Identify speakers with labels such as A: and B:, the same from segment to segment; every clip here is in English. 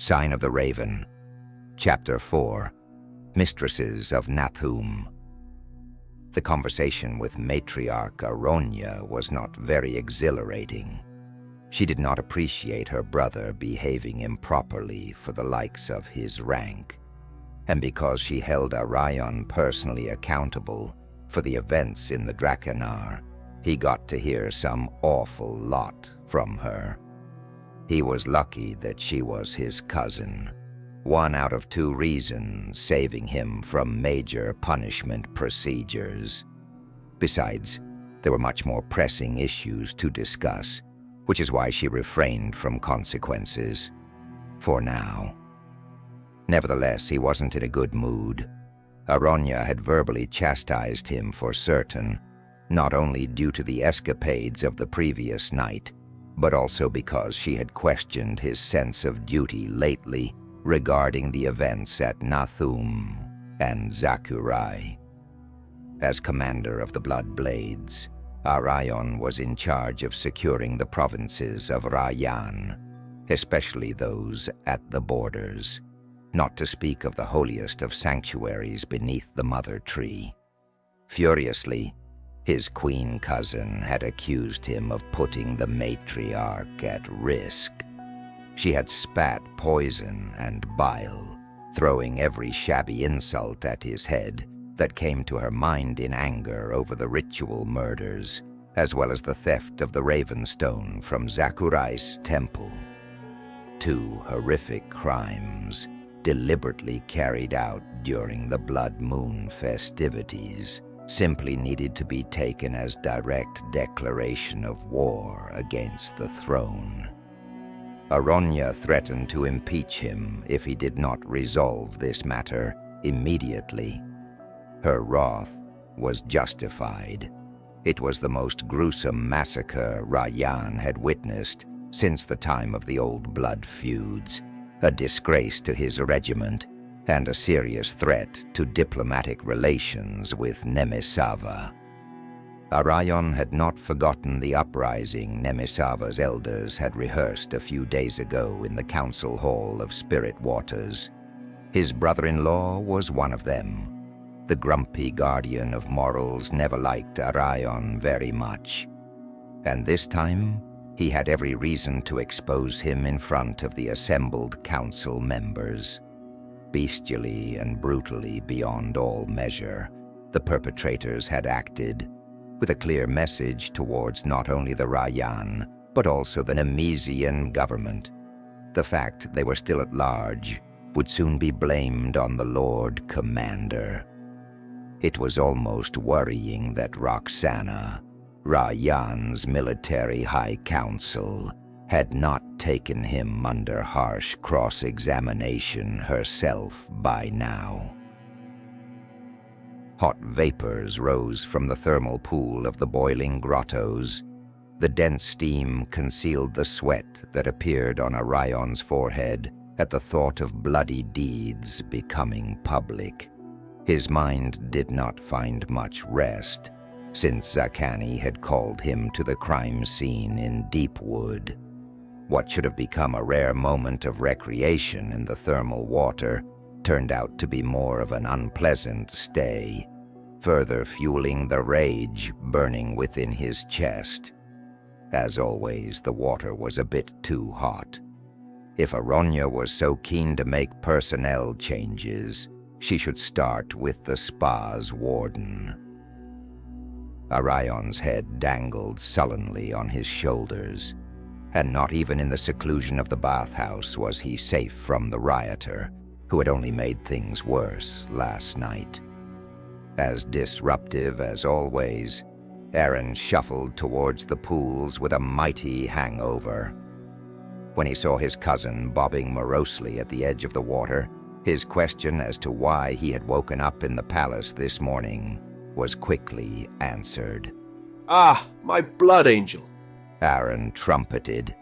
A: Sign of the Raven, Chapter 4, Mistresses of Nathum. The conversation with matriarch Aronya was not very exhilarating. She did not appreciate her brother behaving improperly for the likes of his rank, and because she held Rayan personally accountable for the events in the Drakenar, he got to hear some awful lot from her. He was lucky that she was his cousin, one out of two reasons saving him from major punishment procedures. Besides, there were much more pressing issues to discuss, which is why she refrained from consequences, for now. Nevertheless, he wasn't in a good mood. Aronya had verbally chastised him for certain, not only due to the escapades of the previous night, but also because she had questioned his sense of duty lately regarding the events at Nathum and Zakurai. As commander of the Blood Blades, Rayan was in charge of securing the provinces of Rayan, especially those at the borders, not to speak of the holiest of sanctuaries beneath the Mother Tree. Furiously, his queen cousin had accused him of putting the matriarch at risk. She had spat poison and bile, throwing every shabby insult at his head that came to her mind in anger over the ritual murders, as well as the theft of the Ravenstone from Zakurai's temple. Two horrific crimes deliberately carried out during the Blood Moon festivities simply needed to be taken as direct declaration of war against the throne. Aronya threatened to impeach him if he did not resolve this matter immediately. Her wrath was justified. It was the most gruesome massacre Rayan had witnessed since the time of the Old Blood feuds, a disgrace to his regiment and a serious threat to diplomatic relations with Nemisava. Rayan had not forgotten the uprising Nemisava's elders had rehearsed a few days ago in the council hall of Spirit Waters. His brother-in-law was one of them. The grumpy guardian of morals never liked Rayan very much, and this time he had every reason to expose him in front of the assembled council members. Bestially and brutally beyond all measure, the perpetrators had acted, with a clear message towards not only the Rayan, but also the Nemesian government. The fact they were still at large would soon be blamed on the Lord Commander. It was almost worrying that Roxana, Rayan's military high council, had not taken him under harsh cross-examination herself by now. Hot vapors rose from the thermal pool of the boiling grottos. The dense steam concealed the sweat that appeared on Rayan's forehead at the thought of bloody deeds becoming public. His mind did not find much rest, since Zakani had called him to the crime scene in Deepwood. What should have become a rare moment of recreation in the thermal water turned out to be more of an unpleasant stay, further fueling the rage burning within his chest. As always, the water was a bit too hot. If Aronya was so keen to make personnel changes, she should start with the spa's warden. Rayan's head dangled sullenly on his shoulders, and not even in the seclusion of the bathhouse was he safe from the rioter, who had only made things worse last night. As disruptive as always, Aaron shuffled towards the pools with a mighty hangover. When he saw his cousin bobbing morosely at the edge of the water, his question as to why he had woken up in the palace this morning was quickly answered.
B: "Ah, my blood angel,"
A: Aaron trumpeted.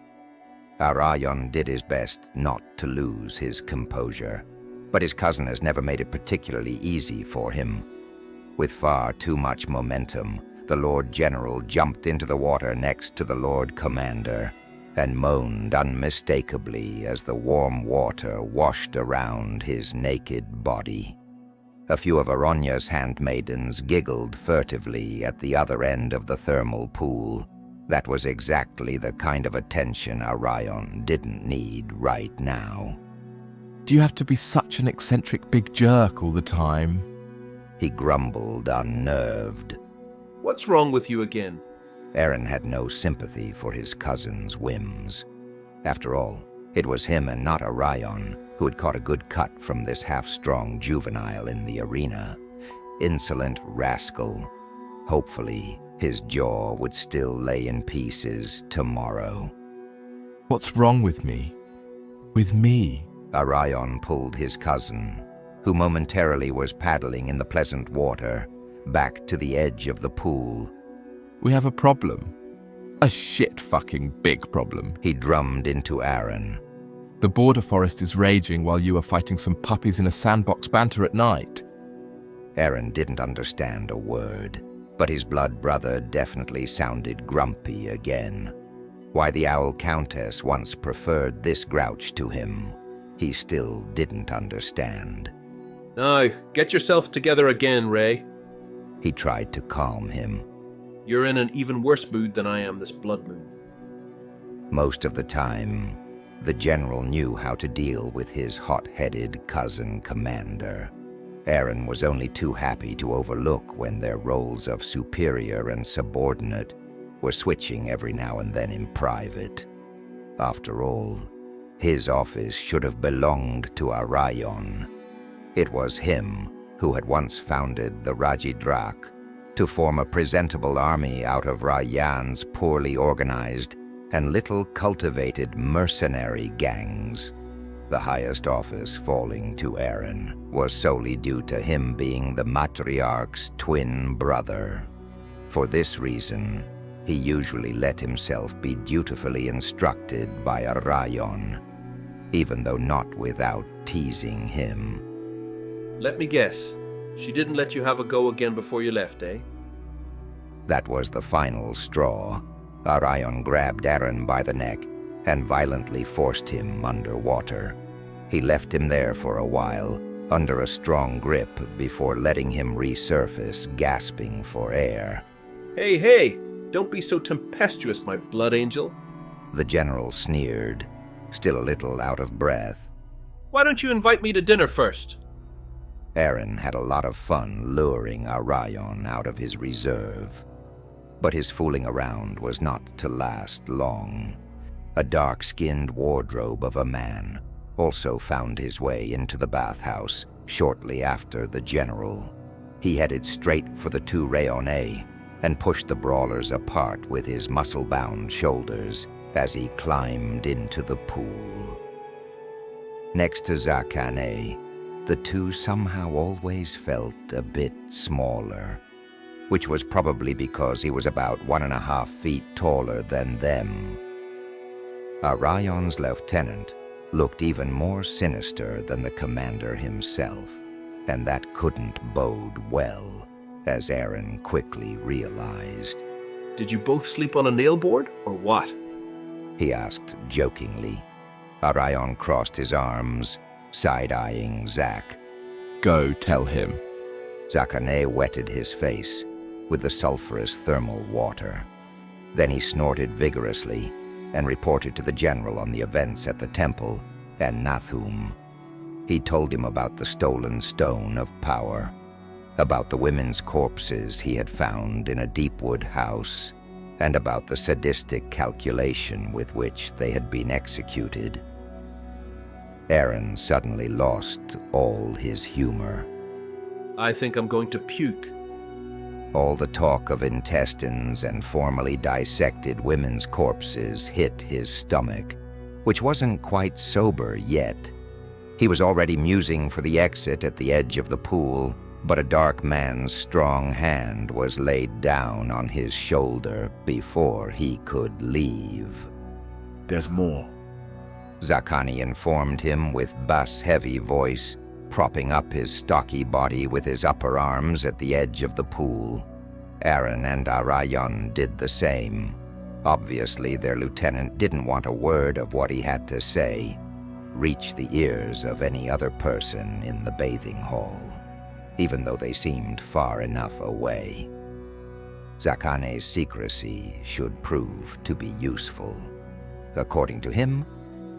A: Rayan did his best not to lose his composure, but his cousin has never made it particularly easy for him. With far too much momentum, the Lord General jumped into the water next to the Lord Commander. and moaned unmistakably as the warm water washed around his naked body. A few of Aronya's handmaidens giggled furtively at the other end of the thermal pool. That was exactly the kind of attention Rayan didn't need right now.
C: Do you have to be such an eccentric big jerk all the time?
A: He grumbled, unnerved.
B: What's wrong with you again?
A: Aaron had no sympathy for his cousin's whims. After all, it was him and not Rayan who had caught a good cut from this half-strong juvenile in the arena. Insolent rascal. Hopefully, his jaw would still lay in pieces tomorrow.
C: What's wrong with me? With me?
A: Rayan pulled his cousin, who momentarily was paddling in the pleasant water, back to the edge of the pool.
C: We have a problem. A shit-fucking big problem.
A: He drummed into Aaron.
C: The border forest is raging while you are fighting some puppies in a sandbox banter at night.
A: Aaron didn't understand a word, but his blood brother definitely sounded grumpy again. Why the Owl Countess once preferred this grouch to him, he still didn't understand.
B: Now, get yourself together again, Ray.
A: He tried to calm him.
B: You're in an even worse mood than I am this blood moon.
A: Most of the time, the general knew how to deal with his hot-headed cousin commander. Aaron was only too happy to overlook when their roles of superior and subordinate were switching every now and then in private. After all, his office should have belonged to Rayan. It was him who had once founded the Rajidrak to form a presentable army out of Rayan's poorly organized and little cultivated mercenary gangs. The highest office falling to Aaron was solely due to him being the matriarch's twin brother. For this reason, he usually let himself be dutifully instructed by Rayan, even though not without teasing him.
B: Let me guess. She didn't let you have a go again before you left, eh?
A: That was the final straw. Rayan grabbed Aaron by the neck and violently forced him underwater. He left him there for a while, under a strong grip, before letting him resurface, gasping for air.
B: Hey, don't be so tempestuous, my blood angel.
A: The general sneered, still a little out of breath.
B: Why don't you invite me to dinner first?
A: Aaron had a lot of fun luring Rayan out of his reserve. But his fooling around was not to last long. A dark-skinned wardrobe of a man also found his way into the bathhouse shortly after the general. He headed straight for the two Rayonnais and pushed the brawlers apart with his muscle-bound shoulders as he climbed into the pool. Next to Zakane, the two somehow always felt a bit smaller, which was probably because he was about 1.5 feet taller than them. Rayan's lieutenant looked even more sinister than the commander himself, and that couldn't bode well, as Aaron quickly realized.
B: Did you both sleep on a nail board, or what?
A: He asked jokingly. Rayan crossed his arms, side-eyeing Zak.
C: Go tell him.
A: Zakane wetted his face with the sulfurous thermal water. Then he snorted vigorously and reported to the general on the events at the temple and Nathum. He told him about the stolen stone of power, about the women's corpses he had found in a deep-wood house, and about the sadistic calculation with which they had been executed. Aaron suddenly lost all his humor.
B: I think I'm going to puke.
A: All the talk of intestines and formally dissected women's corpses hit his stomach, which wasn't quite sober yet. He was already musing for the exit at the edge of the pool, but a dark man's strong hand was laid down on his shoulder before he could leave.
D: There's more.
A: Zakane informed him with bass-heavy voice, propping up his stocky body with his upper arms at the edge of the pool. Aaron and Rayan did the same. Obviously, their lieutenant didn't want a word of what he had to say reach the ears of any other person in the bathing hall, even though they seemed far enough away. Zakane's secrecy should prove to be useful. According to him,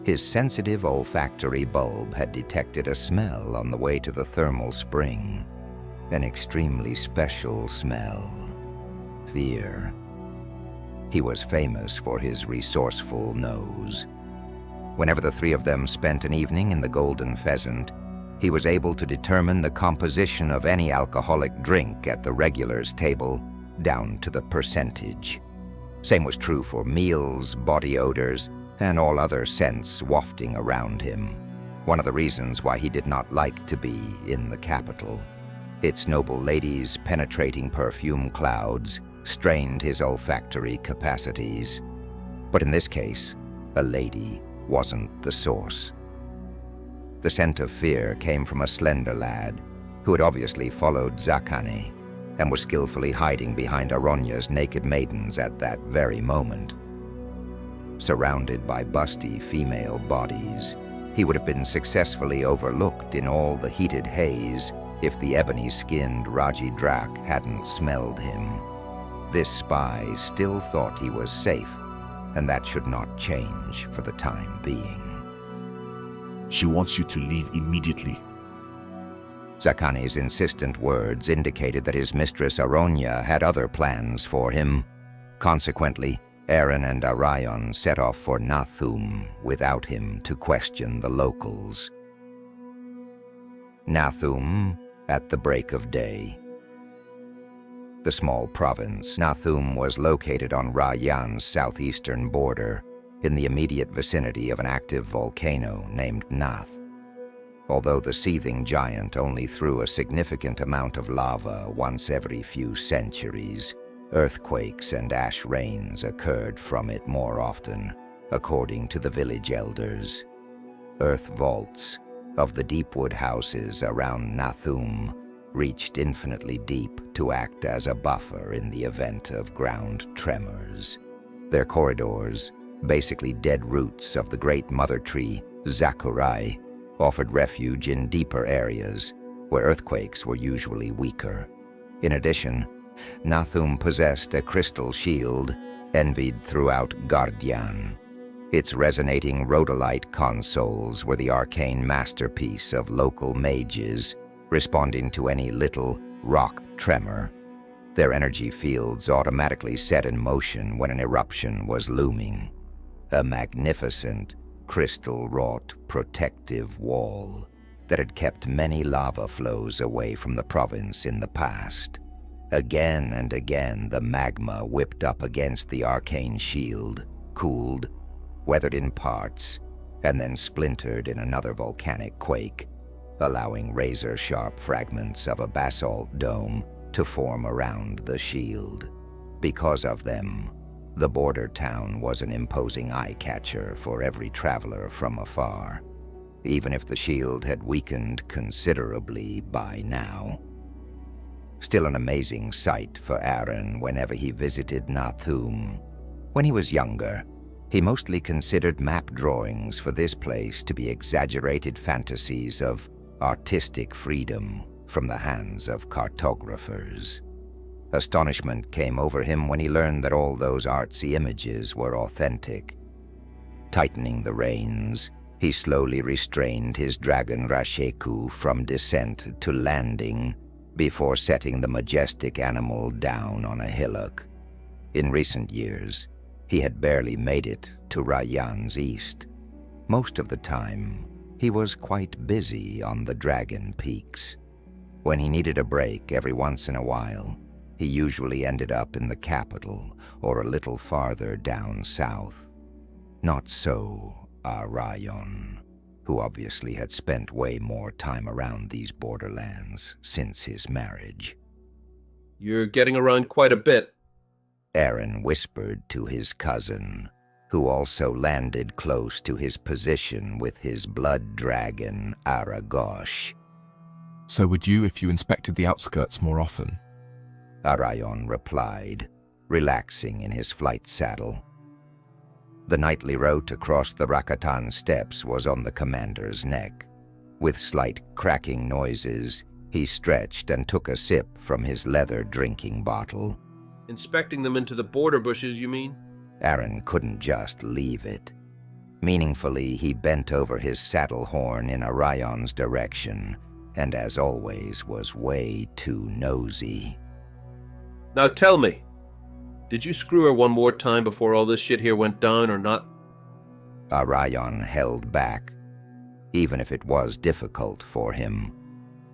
A: his sensitive olfactory bulb had detected a smell on the way to the thermal spring, an extremely special smell. Fear. He was famous for his resourceful nose. Whenever the three of them spent an evening in the Golden Pheasant, he was able to determine the composition of any alcoholic drink at the regulars' table down to the percentage. Same was true for meals, body odors, and all other scents wafting around him. One of the reasons why he did not like to be in the capital. Its noble ladies' penetrating perfume clouds strained his olfactory capacities. But in this case, a lady wasn't the source. The scent of fear came from a slender lad who had obviously followed Zakane and was skillfully hiding behind Aronya's naked maidens at that very moment. Surrounded by busty female bodies, he would have been successfully overlooked in all the heated haze if the ebony-skinned Raji Drak hadn't smelled him. This spy still thought he was safe, and that should not change for the time being.
D: She wants you to leave immediately.
A: Zakane's insistent words indicated that his mistress Aronya had other plans for him. Consequently, Aaron and Rayan set off for Nathum without him to question the locals. Nathum at the break of day. The small province, Nathum, was located on Rayan's southeastern border, in the immediate vicinity of an active volcano named Nath. Although the seething giant only threw a significant amount of lava once every few centuries, earthquakes and ash rains occurred from it more often, according to the village elders. Earth vaults of the deepwood houses around Nathum reached infinitely deep to act as a buffer in the event of ground tremors. Their corridors, basically dead roots of the great mother tree, Zakurai, offered refuge in deeper areas where earthquakes were usually weaker. In addition, Nathum possessed a crystal shield envied throughout Gardyan. Its resonating rhodolite consoles were the arcane masterpiece of local mages, responding to any little rock tremor. Their energy fields automatically set in motion when an eruption was looming. A magnificent, crystal-wrought protective wall that had kept many lava flows away from the province in the past. Again and again, the magma whipped up against the arcane shield, cooled, weathered in parts, and then splintered in another volcanic quake, allowing razor-sharp fragments of a basalt dome to form around the shield. Because of them, the border town was an imposing eye-catcher for every traveler from afar, even if the shield had weakened considerably by now. Still an amazing sight for Aaron whenever he visited Nathum. When he was younger, he mostly considered map drawings for this place to be exaggerated fantasies of artistic freedom from the hands of cartographers. Astonishment came over him when he learned that all those artsy images were authentic. Tightening the reins, he slowly restrained his dragon Rasheku from descent to landing before setting the majestic animal down on a hillock. In recent years, he had barely made it to Rayan's east. Most of the time, he was quite busy on the Dragon Peaks. When he needed a break every once in a while, he usually ended up in the capital or a little farther down south. Not so Rayan, who obviously had spent way more time around these borderlands since his marriage.
B: You're getting around quite a bit.
A: Aaron whispered to his cousin, who also landed close to his position with his blood dragon, Aragosh.
C: So would you if you inspected the outskirts more often?
A: Rayan replied, relaxing in his flight saddle. The nightly route across the Rakatan steppes was on the commander's neck. With slight cracking noises, he stretched and took a sip from his leather drinking bottle.
B: Inspecting them into the border bushes, you mean?
A: Aaron couldn't just leave it. Meaningfully, he bent over his saddle horn in Rayan's direction, and as always was way too nosy.
B: Now tell me, did you screw her one more time before all this shit here went down or not?
A: Rayan held back, even if it was difficult for him.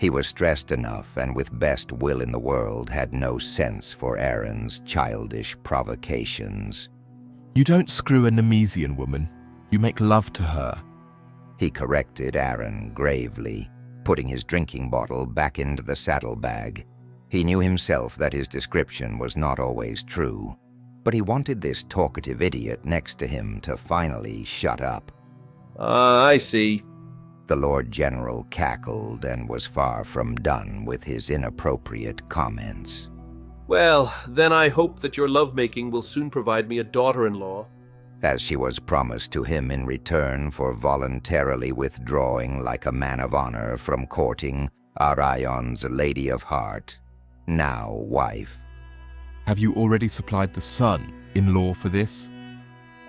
A: He was stressed enough and with best will in the world had no sense for Aaron's childish provocations.
C: You don't screw a Nemesian woman. You make love to her.
A: He corrected Aaron gravely, putting his drinking bottle back into the saddlebag. He knew himself that his description was not always true, but he wanted this talkative idiot next to him to finally shut up.
B: I see.
A: The Lord General cackled and was far from done with his inappropriate comments.
B: Well, then I hope that your lovemaking will soon provide me a daughter-in-law.
A: As she was promised to him in return for voluntarily withdrawing like a man of honor from courting Rayan's Lady of Heart, now wife.
C: Have you already supplied the son-in-law for this?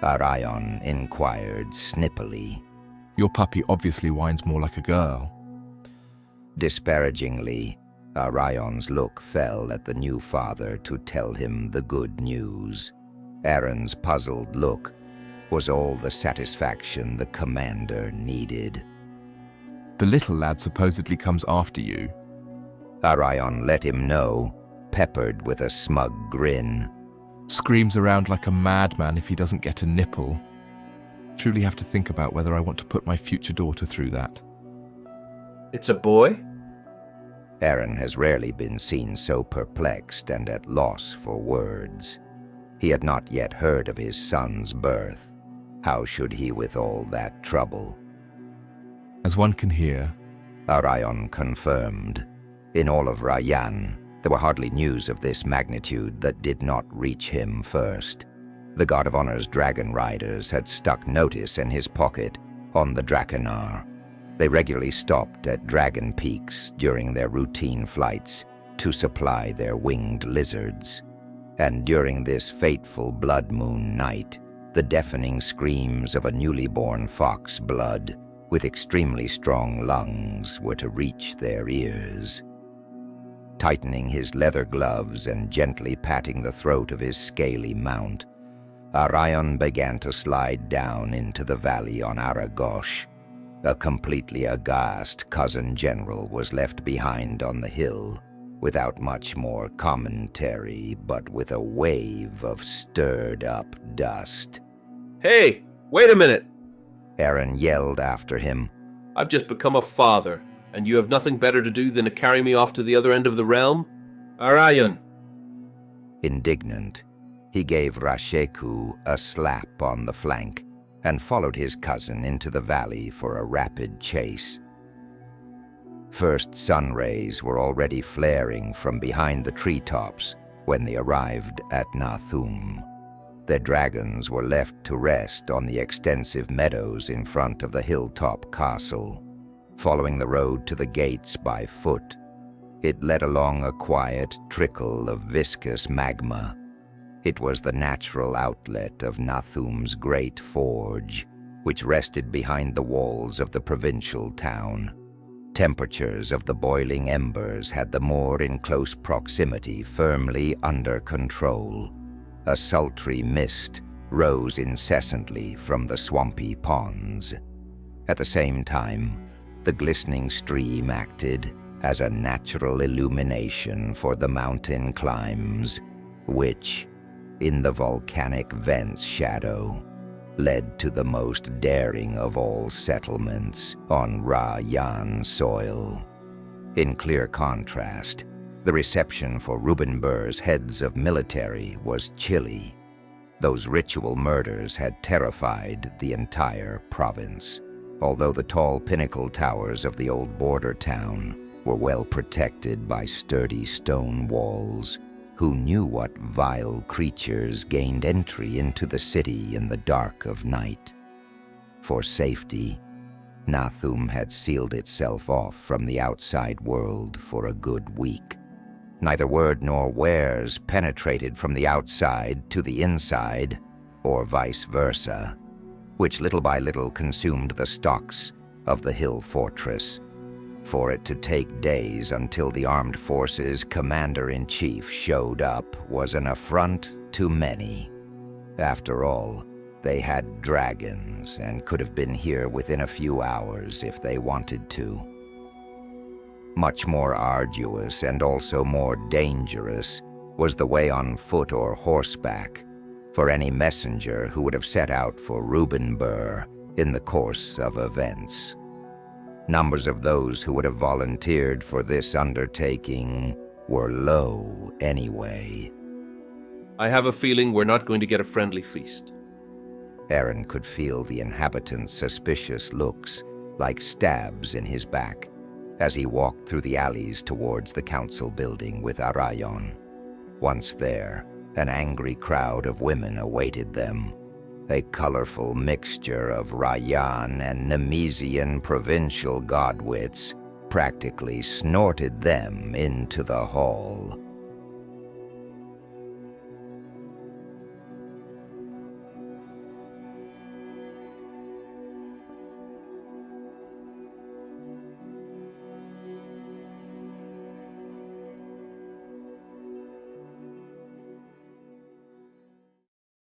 A: Rayan inquired snippily.
C: Your puppy obviously whines more like a girl.
A: Disparagingly, Rayan's look fell at the new father to tell him the good news. Aaron's puzzled look was all the satisfaction the commander needed.
C: The little lad supposedly comes after you.
A: Rayan let him know, peppered with a smug grin.
C: Screams around like a madman if he doesn't get a nipple. Truly have to think about whether I want to put my future daughter through that.
B: It's a boy?
A: Aaron has rarely been seen so perplexed and at loss for words. He had not yet heard of his son's birth. How should he with all that trouble?
C: As one can hear,
A: Rayan confirmed. In all of Rayan, there were hardly news of this magnitude that did not reach him first. The God of Honor's dragon riders had stuck notice in his pocket on the Drakenar. They regularly stopped at dragon peaks during their routine flights to supply their winged lizards. And during this fateful blood moon night, the deafening screams of a newly born fox blood with extremely strong lungs were to reach their ears. Tightening his leather gloves and gently patting the throat of his scaly mount, Rayan began to slide down into the valley on Aragosh. A completely aghast cousin general was left behind on the hill, without much more commentary, but with a wave of stirred-up dust.
B: Hey, wait a minute!
A: Aaron yelled after him.
B: I've just become a father, and you have nothing better to do than to carry me off to the other end of the realm? Rayan!
A: Indignant, he gave Rasheku a slap on the flank and followed his cousin into the valley for a rapid chase. First sun rays were already flaring from behind the treetops when they arrived at Nathum. Their dragons were left to rest on the extensive meadows in front of the hilltop castle, following the road to the gates by foot. It led along a quiet trickle of viscous magma. It was the natural outlet of Nathum's great forge, which rested behind the walls of the provincial town. Temperatures of the boiling embers had the moor in close proximity firmly under control. A sultry mist rose incessantly from the swampy ponds. At the same time, the glistening stream acted as a natural illumination for the mountain climbs, which, in the volcanic vent's shadow, led to the most daring of all settlements on Rayan soil. In clear contrast, the reception for Reuben Burr's heads of military was chilly. Those ritual murders had terrified the entire province, although the tall pinnacle towers of the old border town were well protected by sturdy stone walls who knew what vile creatures gained entry into the city in the dark of night. For safety, Nathum had sealed itself off from the outside world for a good week. Neither word nor wares penetrated from the outside to the inside, or vice versa, which little by little consumed the stocks of the hill fortress. For it to take days until the armed forces commander-in-chief showed up was an affront to many. After all, they had dragons and could have been here within a few hours if they wanted to. Much more arduous and also more dangerous was the way on foot or horseback for any messenger who would have set out for Reubenburg in the course of events. Numbers of those who would have volunteered for this undertaking were low anyway.
B: I have a feeling we're not going to get a friendly feast.
A: Aaron could feel the inhabitants' suspicious looks like stabs in his back as he walked through the alleys towards the council building with Rayan. Once there, an angry crowd of women awaited them. A colorful mixture of Rayan and Nemesian provincial godwits practically snorted them into the hall.